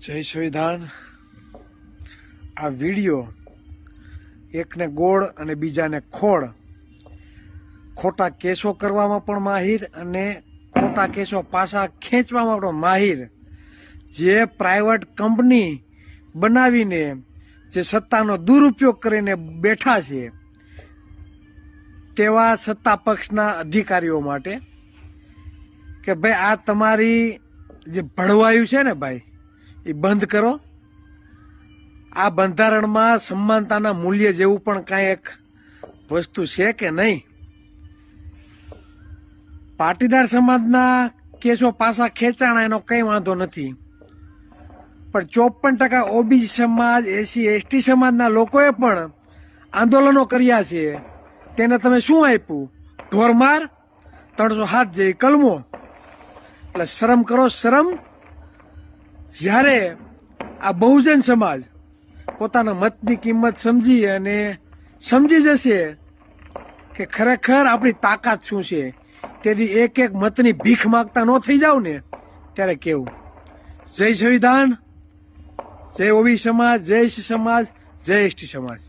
જય સંવિધાન। આ વિડીયો એકને ગોળ અને બીજાને ખોળ, ખોટા કેસો કરવામાં પણ માહિર અને ખોટા કેસો પાછા ખેંચવામાં પણ માહિર, જે પ્રાઇવેટ કંપની બનાવીને જે સત્તાનો દુરુપયોગ કરીને બેઠા છે તેવા સત્તા પક્ષના અધિકારીઓ માટે કે ભાઈ આ તમારી જે ભળવાયું છે ને ભાઈ એ બંધ કરો। આ બંધારણમાં સમાનતાના મૂલ્ય જેવું પણ કાંઈ એક વસ્તુ છે કે નહીં? પાટીદાર સમાજના કેસો પાછા ખેંચાણા એનો કંઈ વાંધો નથી, પણ 54% ઓબીસી સમાજ, એસસી એસટી સમાજના લોકોએ પણ આંદોલનો કર્યા છે। તેને તમે શું આપ્યું? ઢોરમાર, 307 જેવી કલમો। એટલે શરમ કરો, શરમ। જ્યારે આ બહુજન સમાજ પોતાના મતની કિંમત સમજી અને સમજી જશે કે ખરેખર આપણી તાકાત શું છે, તેથી એક એક મતની ભીખ માગતા ન થઈ જાવ ને ત્યારે કેવું। જય સંવિધાન, જય ઓબીસી સમાજ, જય એસસી સમાજ, જય એસટી સમાજ।